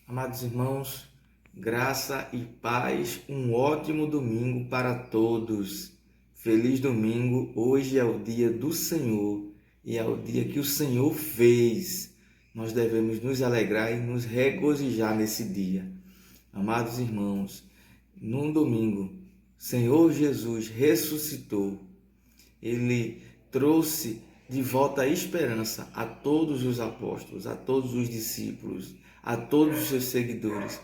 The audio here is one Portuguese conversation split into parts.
Amados irmãos, graça e paz, um ótimo domingo para todos. Feliz domingo, hoje é o dia do Senhor e é o dia que o Senhor fez. Nós devemos nos alegrar e nos regozijar nesse dia. Amados irmãos, num domingo, Senhor Jesus ressuscitou. Ele trouxe de volta a esperança a todos os apóstolos, a todos os discípulos, a todos os seus seguidores,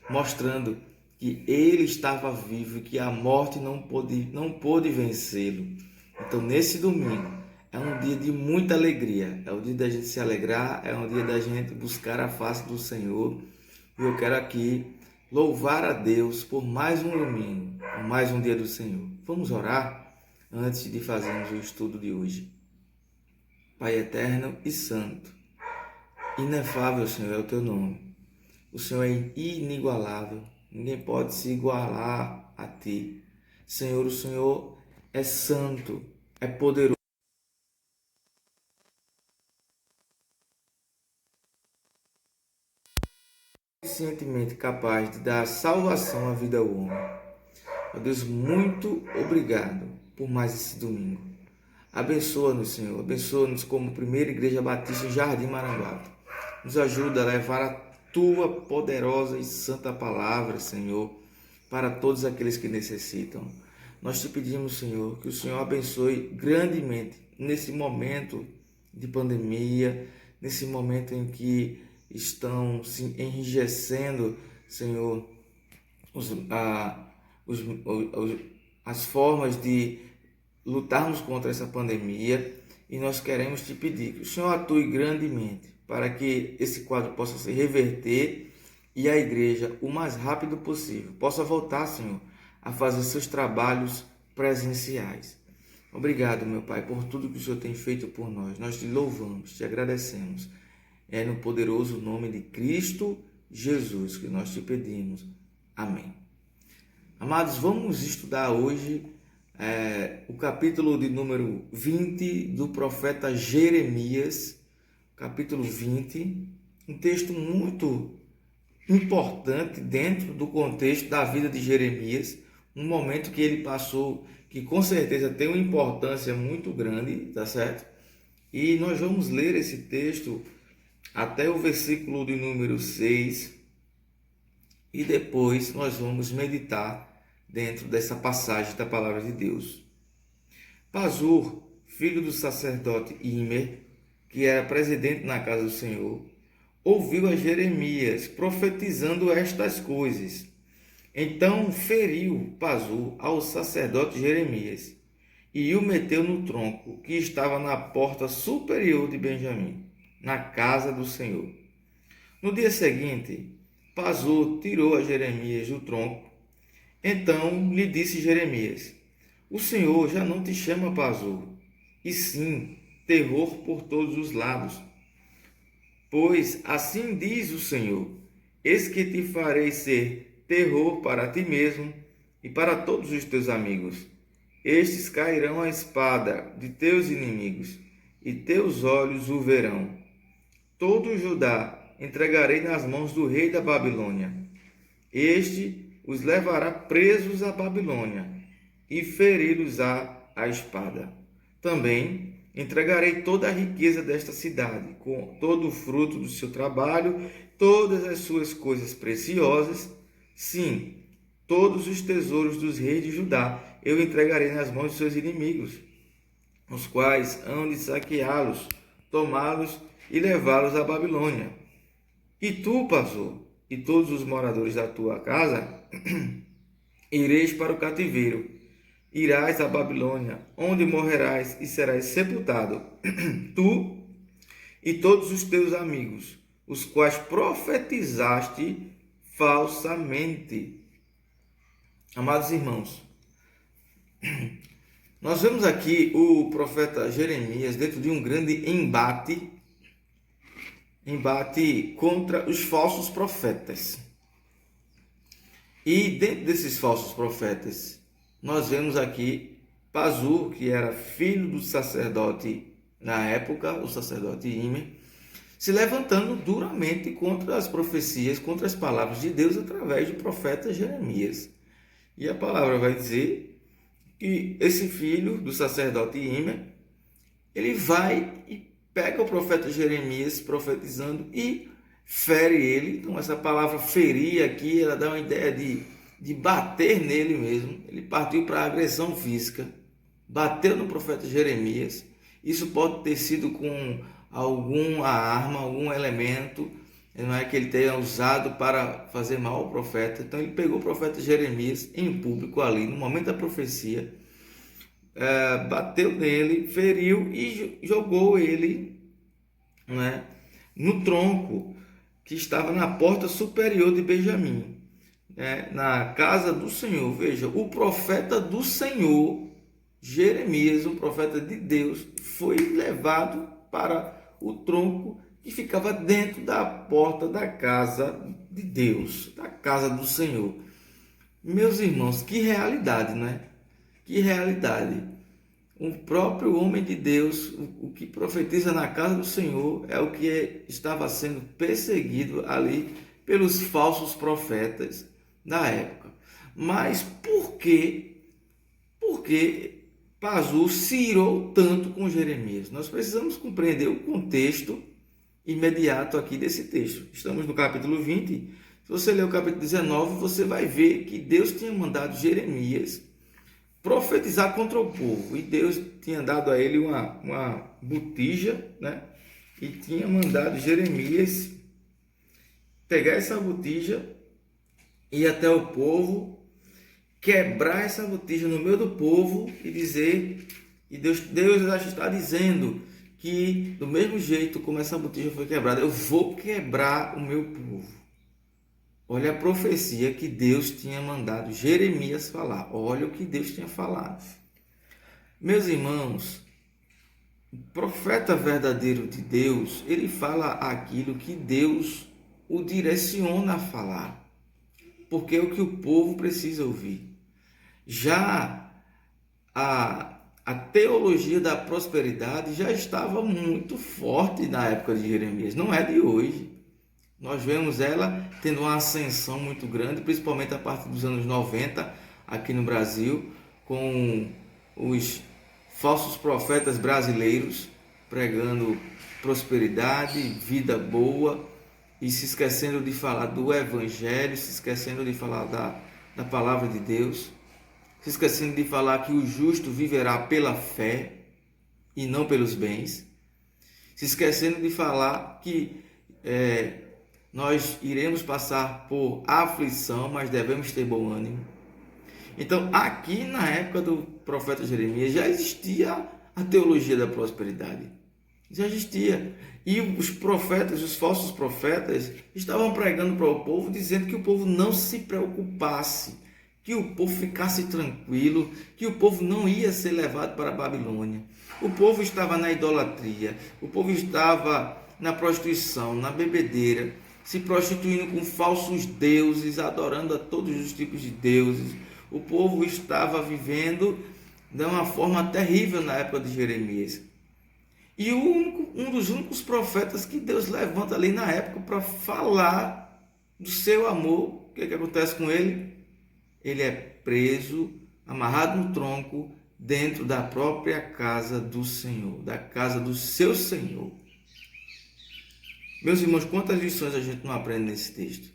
mostrando que ele estava vivo e que a morte não pôde vencê-lo. Então, nesse domingo, é um dia de muita alegria, é o dia da gente se alegrar, é um dia da gente buscar a face do Senhor. E eu quero aqui louvar a Deus por mais um domingo, por mais um dia do Senhor. Vamos orar antes de fazermos o estudo de hoje. Pai eterno e santo, inefável, Senhor, é o teu nome. O Senhor é inigualável, ninguém pode se igualar a ti. Senhor, o Senhor é santo, é poderoso, suficientemente capaz de dar salvação à vida ao homem. Ó Deus, muito obrigado por mais esse domingo. Abençoa-nos, Senhor. Abençoa-nos como Primeira Igreja Batista em Jardim Maranguape. Nos ajuda a levar a Tua poderosa e santa palavra, Senhor, para todos aqueles que necessitam. Nós te pedimos, Senhor, que o Senhor abençoe grandemente nesse momento de pandemia, nesse momento em que estão se enrijecendo, Senhor, as formas de lutarmos contra essa pandemia, e nós queremos te pedir que o Senhor atue grandemente para que esse quadro possa se reverter e a igreja, o mais rápido possível, possa voltar, Senhor, a fazer seus trabalhos presenciais. Obrigado, meu Pai, por tudo que o Senhor tem feito por nós. Nós te louvamos, te agradecemos. É no poderoso nome de Cristo Jesus que nós te pedimos. Amém. Amados, vamos estudar hoje o capítulo de número 20 do profeta Jeremias, capítulo 20, um texto muito importante dentro do contexto da vida de Jeremias, um momento que ele passou, que com certeza tem uma importância muito grande, tá certo? E nós vamos ler esse texto até o versículo de número 6 e depois nós vamos meditar dentro dessa passagem da palavra de Deus. Pazur, filho do sacerdote Imer, que era presidente na casa do Senhor, ouviu a Jeremias profetizando estas coisas. Então feriu Pazur ao sacerdote Jeremias e o meteu no tronco que estava na porta superior de Benjamim, na casa do Senhor. No dia seguinte, Pazur tirou a Jeremias do tronco. Então lhe disse Jeremias: o Senhor já não te chama Pazur, e sim terror por todos os lados. Pois assim diz o Senhor: eis que te farei ser terror para ti mesmo e para todos os teus amigos. Estes cairão à espada de teus inimigos, e teus olhos o verão. Todo Judá entregarei nas mãos do rei da Babilônia. Este os levará presos à Babilônia e feri-los-á a espada. Também entregarei toda a riqueza desta cidade, com todo o fruto do seu trabalho, todas as suas coisas preciosas, sim, todos os tesouros dos reis de Judá eu entregarei nas mãos de seus inimigos, os quais hão de saqueá-los, tomá-los e levá-los à Babilônia. E tu, Pazur, e todos os moradores da tua casa, ireis para o cativeiro, irás à Babilônia, onde morrerás e serás sepultado, tu e todos os teus amigos, os quais profetizaste falsamente. Amados irmãos, nós vemos aqui o profeta Jeremias dentro de um grande embate contra os falsos profetas. E dentro desses falsos profetas, nós vemos aqui Pazur, que era filho do sacerdote na época, o sacerdote Imer, se levantando duramente contra as profecias, contra as palavras de Deus através do profeta Jeremias. E a palavra vai dizer que esse filho do sacerdote Imer, ele vai e pega o profeta Jeremias profetizando e fere ele. Então essa palavra ferir aqui, ela dá uma ideia de bater nele mesmo. Ele partiu para a agressão física, bateu no profeta Jeremias. Isso pode ter sido com alguma arma, algum elemento, não é, que ele tenha usado para fazer mal ao profeta. Então ele pegou o profeta Jeremias em público ali, no momento da profecia, bateu nele, feriu e jogou ele, não é, no tronco que estava na porta superior de Benjamim, né, na casa do Senhor. Veja, o profeta do Senhor, Jeremias, o profeta de Deus, foi levado para o tronco que ficava dentro da porta da casa de Deus, da casa do Senhor. Meus irmãos, que realidade, não é? Que realidade. O próprio homem de Deus, o que profetiza na casa do Senhor, é o que estava sendo perseguido ali pelos falsos profetas da época. Mas por que? Porque Pazu se irou tanto com Jeremias. Nós precisamos compreender o contexto imediato aqui desse texto. Estamos no capítulo 20. Se você ler o capítulo 19, você vai ver que Deus tinha mandado Jeremias profetizar contra o povo. E Deus tinha dado a ele uma botija, né? E tinha mandado Jeremias pegar essa botija, ir até o povo, quebrar essa botija no meio do povo e dizer, e Deus já está dizendo que do mesmo jeito como essa botija foi quebrada, eu vou quebrar o meu povo. Olha a profecia que Deus tinha mandado Jeremias falar. Olha o que Deus tinha falado. Meus irmãos, o profeta verdadeiro de Deus, ele fala aquilo que Deus o direciona a falar, porque é o que o povo precisa ouvir. Já a teologia da prosperidade já estava muito forte na época de Jeremias, não é de hoje. Nós vemos ela tendo uma ascensão muito grande, principalmente a partir dos anos 90, aqui no Brasil, com os falsos profetas brasileiros pregando prosperidade, vida boa, e se esquecendo de falar do Evangelho, se esquecendo de falar da palavra de Deus, se esquecendo de falar que o justo viverá pela fé e não pelos bens, se esquecendo de falar que nós iremos passar por aflição, mas devemos ter bom ânimo. Então, aqui na época do profeta Jeremias, já existia a teologia da prosperidade. Já existia. E os profetas, os falsos profetas, estavam pregando para o povo, dizendo que o povo não se preocupasse, que o povo ficasse tranquilo, que o povo não ia ser levado para a Babilônia. O povo estava na idolatria, o povo estava na prostituição, na bebedeira, se prostituindo com falsos deuses, adorando a todos os tipos de deuses. O povo estava vivendo de uma forma terrível na época de Jeremias. E um dos únicos profetas que Deus levanta ali na época para falar do seu amor, o que acontece com ele? Ele é preso, amarrado no tronco, dentro da própria casa do Senhor, da casa do seu Senhor. Meus irmãos, quantas lições a gente não aprende nesse texto?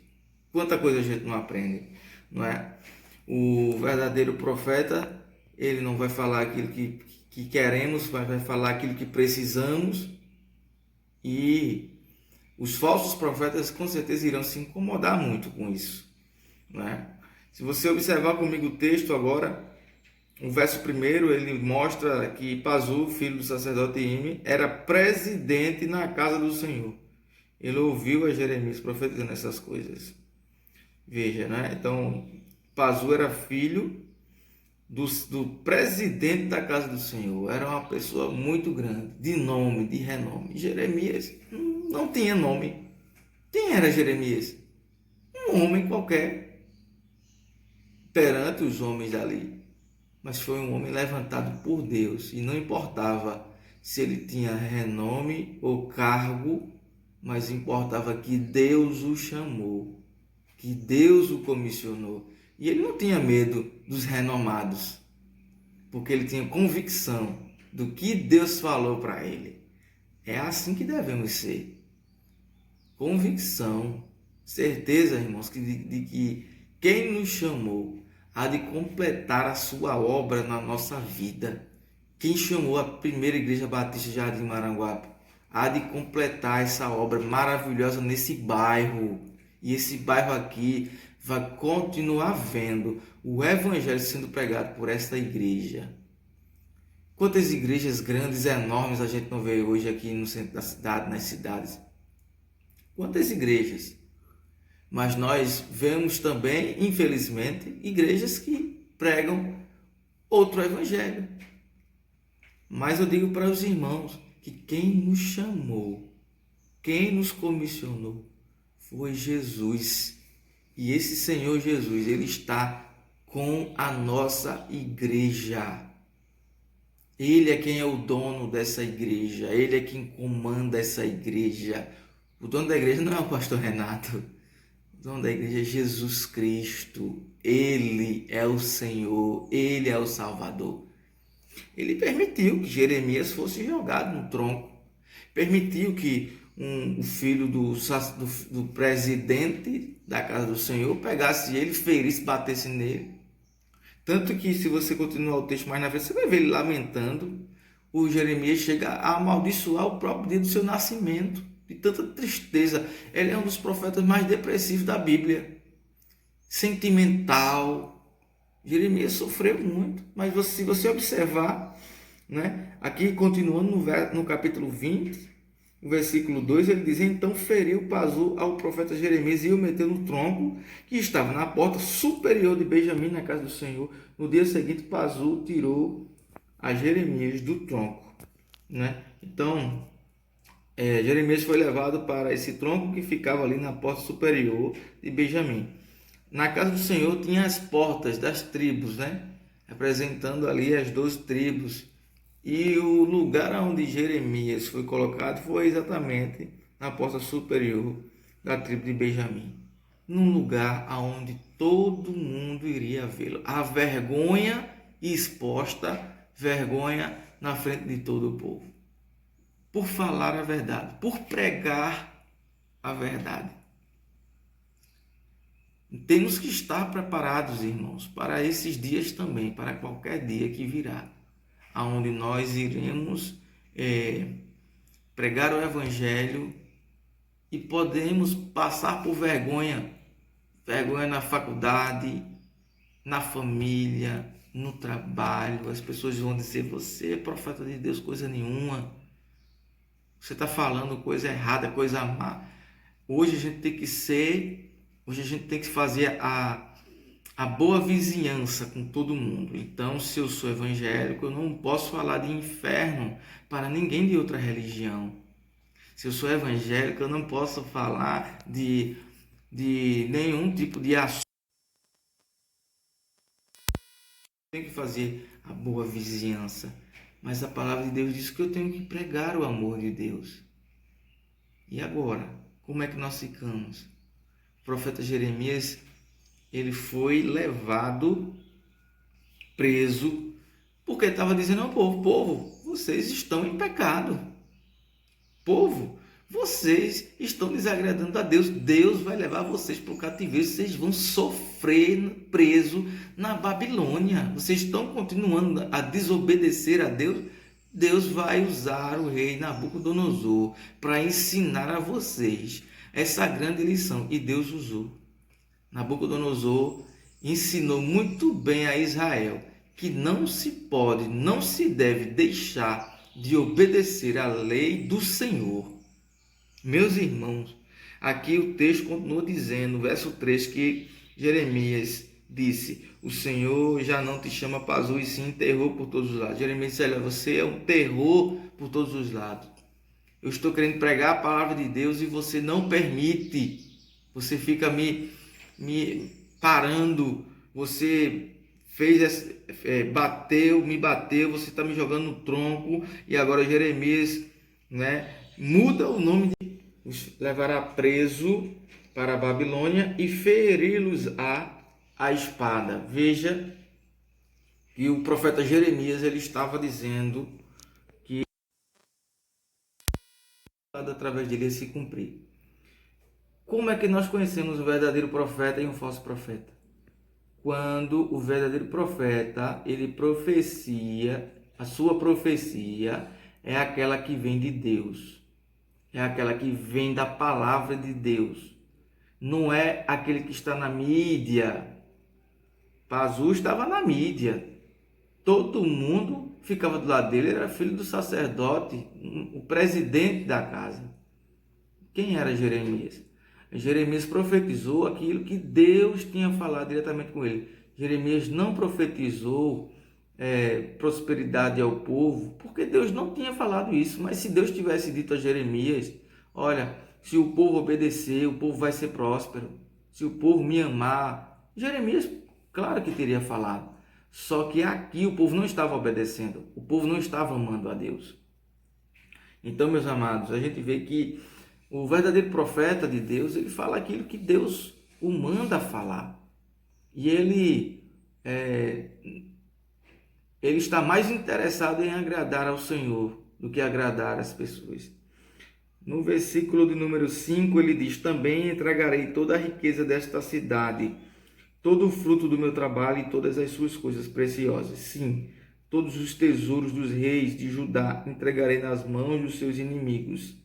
Quanta coisa a gente não aprende, não é? O verdadeiro profeta, ele não vai falar aquilo que queremos, vai falar aquilo que precisamos. E os falsos profetas com certeza irão se incomodar muito com isso, não é? Se você observar comigo o texto agora, o verso 1, ele mostra que Pazu, filho do sacerdote Imer, era presidente na casa do Senhor. Ele ouviu a Jeremias profetizando essas coisas. Veja, né? Então, Pazu era filho do presidente da casa do Senhor. Era uma pessoa muito grande, de nome, de renome. Jeremias não tinha nome. Quem era Jeremias? Um homem qualquer, perante os homens ali. Mas foi um homem levantado por Deus. E não importava se ele tinha renome ou cargo mas importava que Deus o chamou, que Deus o comissionou. E ele não tinha medo dos renomados, porque ele tinha convicção do que Deus falou para ele. É assim que devemos ser. Convicção, certeza, irmãos, de que quem nos chamou há de completar a sua obra na nossa vida. Quem chamou a primeira Igreja Batista de Jardim Maranguape há de completar essa obra maravilhosa nesse bairro. E esse bairro aqui vai continuar vendo o Evangelho sendo pregado por esta igreja. Quantas igrejas grandes, enormes a gente não vê hoje aqui no centro da cidade, nas cidades? Quantas igrejas? Mas nós vemos também, infelizmente, igrejas que pregam outro evangelho. Mas eu digo para os irmãos que quem nos chamou, quem nos comissionou, foi Jesus. E esse Senhor Jesus, ele está com a nossa igreja. Ele é quem é o dono dessa igreja, ele é quem comanda essa igreja. O dono da igreja não é o pastor Renato, o dono da igreja é Jesus Cristo. Ele é o Senhor, ele é o Salvador. Ele permitiu que Jeremias fosse jogado no tronco, permitiu que o filho do presidente da casa do Senhor pegasse ele, ferisse, batesse nele. Tanto que, se você continuar o texto mais na frente, você vai ver ele lamentando. O Jeremias chega a amaldiçoar o próprio dia do seu nascimento, de tanta tristeza. Ele é um dos profetas mais depressivos da Bíblia, sentimental. Jeremias sofreu muito, mas se você observar, né, aqui continuando no capítulo 20, no versículo 2, ele diz: então feriu Pazu ao profeta Jeremias e o meteu no tronco que estava na porta superior de Benjamim, na casa do Senhor. No dia seguinte, Pazu tirou a Jeremias do tronco, né? Então, Jeremias foi levado para esse tronco que ficava ali na porta superior de Benjamim. Na casa do Senhor tinha as portas das tribos, né? Representando ali as 12 tribos. E o lugar onde Jeremias foi colocado foi exatamente na porta superior da tribo de Benjamim. Num lugar onde todo mundo iria vê-lo. A vergonha exposta, vergonha na frente de todo o povo. Por falar a verdade, por pregar a verdade. Temos que estar preparados, irmãos, para esses dias também, para qualquer dia que virá, aonde nós iremos pregar o Evangelho e podemos passar por vergonha na faculdade, na família, no trabalho. As pessoas vão dizer: você é profeta de Deus, coisa nenhuma, você está falando coisa errada, coisa má. Hoje a gente tem que fazer a boa vizinhança com todo mundo. Então, se eu sou evangélico, eu não posso falar de inferno para ninguém de outra religião. Se eu sou evangélico, eu não posso falar de nenhum tipo de assunto. Eu tenho que fazer a boa vizinhança. Mas a palavra de Deus diz que eu tenho que pregar o amor de Deus. E agora, como é que nós ficamos? O profeta Jeremias, ele foi levado, preso, porque estava dizendo ao povo, vocês estão em pecado. Povo, vocês estão desagradando a Deus. Deus vai levar vocês para o cativeiro. Vocês vão sofrer preso na Babilônia. Vocês estão continuando a desobedecer a Deus. Deus vai usar o rei Nabucodonosor para ensinar a vocês essa grande lição. E Deus usou. Nabucodonosor ensinou muito bem a Israel que não se pode, não se deve deixar de obedecer à lei do Senhor. Meus irmãos, aqui o texto continua dizendo, verso 3, que Jeremias disse: o Senhor já não te chama Pazu, e sim terror por todos os lados. Jeremias disse: olha, você é um terror por todos os lados. Eu estou querendo pregar a palavra de Deus e você não permite. Você fica me parando. Você me bateu, você está me jogando no tronco. E agora Jeremias, né, muda o nome os levará preso para a Babilônia e feri-los a espada. Veja que o profeta Jeremias ele estava dizendo que através dele ia se cumprir. Como é que nós conhecemos o verdadeiro profeta e um falso profeta? Quando o verdadeiro profeta, ele profecia, a sua profecia é aquela que vem de Deus. É aquela que vem da palavra de Deus. Não é aquele que está na mídia. Pazu estava na mídia. Todo mundo ficava do lado dele, era filho do sacerdote, o presidente da casa. Quem era Jeremias? Jeremias profetizou aquilo que Deus tinha falado diretamente com ele. Jeremias não profetizou prosperidade ao povo, porque Deus não tinha falado isso. Mas se Deus tivesse dito a Jeremias, olha, se o povo obedecer, o povo vai ser próspero. Se o povo me amar, Jeremias, claro que teria falado. Só que aqui o povo não estava obedecendo, o povo não estava amando a Deus. Então, meus amados, a gente vê que o verdadeiro profeta de Deus, ele fala aquilo que Deus o manda falar. E ele está mais interessado em agradar ao Senhor do que agradar as pessoas. No versículo de número 5, ele diz: também entregarei toda a riqueza desta cidade, todo o fruto do meu trabalho e todas as suas coisas preciosas. Sim, todos os tesouros dos reis de Judá entregarei nas mãos dos seus inimigos,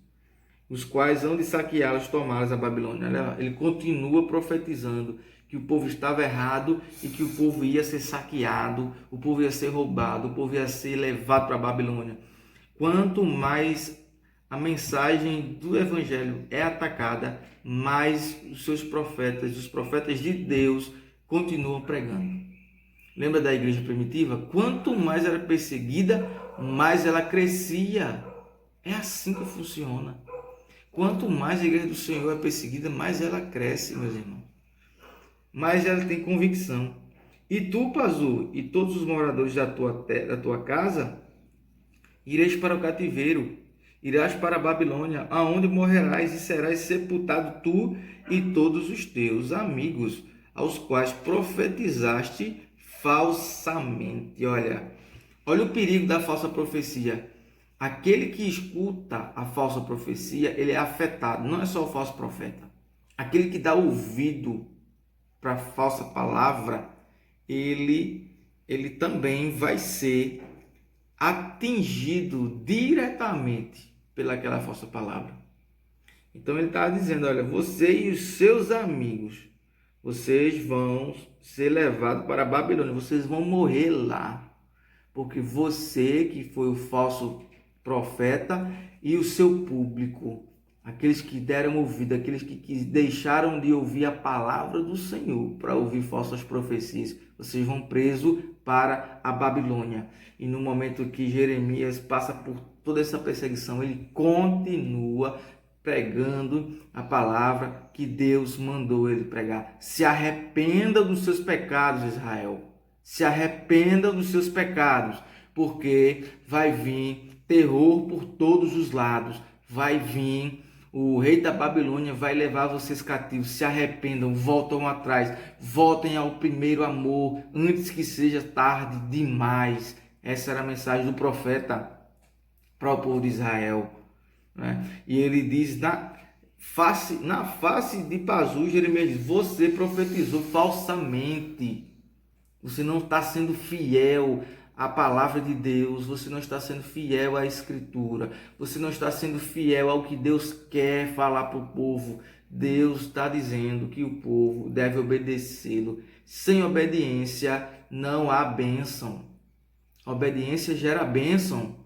os quais hão de saqueá-los e tomá-los a Babilônia. Ele continua profetizando que o povo estava errado e que o povo ia ser saqueado, o povo ia ser roubado, o povo ia ser levado para a Babilônia. Quanto mais a mensagem do Evangelho é atacada, mais os seus profetas, os profetas de Deus, continuam pregando. Lembra da igreja primitiva? Quanto mais era perseguida, mais ela crescia. É assim que funciona. Quanto mais a igreja do Senhor é perseguida, mais ela cresce, meus irmãos. Mais ela tem convicção. E tu, Pazu, e todos os moradores da tua casa, ireis para o cativeiro, irás para a Babilônia, aonde morrerás e serás sepultado tu e todos os teus amigos, aos quais profetizaste falsamente. Olha o perigo da falsa profecia. Aquele que escuta a falsa profecia, ele é afetado. Não é só o falso profeta. Aquele que dá ouvido para a falsa palavra, ele também vai ser atingido diretamente pelaquela falsa palavra. Então ele está dizendo, olha, você e os seus amigos, vocês vão ser levados para a Babilônia, vocês vão morrer lá, porque você que foi o falso profeta e o seu público, aqueles que deram ouvido, aqueles que deixaram de ouvir a palavra do Senhor para ouvir falsas profecias, vocês vão presos para a Babilônia. E no momento que Jeremias passa por toda essa perseguição, ele continua pregando a palavra que Deus mandou ele pregar. Se arrependa dos seus pecados, Israel. Se arrependa dos seus pecados, porque vai vir terror por todos os lados. Vai vir o rei da Babilônia, vai levar vocês cativos. Se arrependam, voltam atrás, voltem ao primeiro amor, antes que seja tarde demais. Essa era a mensagem do profeta para o povo de Israel, né? E ele diz, na face de Pazu, Jeremias diz, você profetizou falsamente. Você não está sendo fiel à palavra de Deus, você não está sendo fiel à Escritura, você não está sendo fiel ao que Deus quer falar para o povo. Deus está dizendo que o povo deve obedecê-lo. Sem obediência não há bênção. Obediência gera bênção,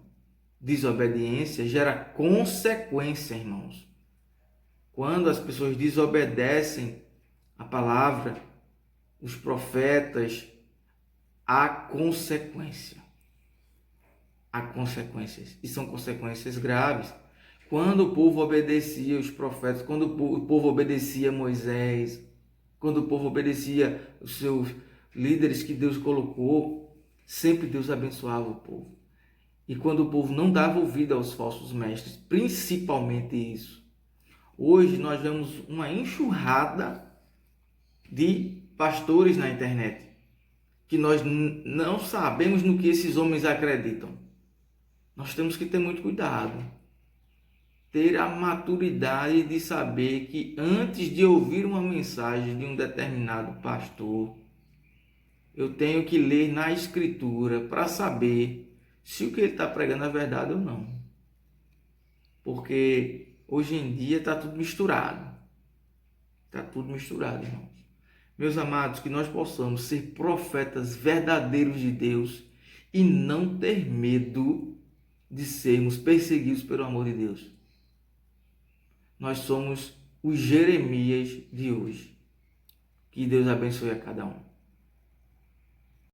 desobediência gera consequência, irmãos. Quando as pessoas desobedecem a palavra, os profetas, há consequência. Há consequências. E são consequências graves. Quando o povo obedecia os profetas, quando o povo obedecia Moisés, quando o povo obedecia os seus líderes que Deus colocou, sempre Deus abençoava o povo. E quando o povo não dava ouvido aos falsos mestres, principalmente isso, Hoje nós vemos uma enxurrada de pastores na internet, que nós não sabemos no que esses homens acreditam. Nós temos que ter muito cuidado, ter a maturidade de saber que antes de ouvir uma mensagem de um determinado pastor, eu tenho que ler na Escritura para saber se o que ele está pregando é verdade ou não. Porque hoje em dia está tudo misturado. Está tudo misturado, irmãos. Meus amados, que nós possamos ser profetas verdadeiros de Deus e não ter medo de sermos perseguidos pelo amor de Deus. Nós somos os Jeremias de hoje. Que Deus abençoe a cada um.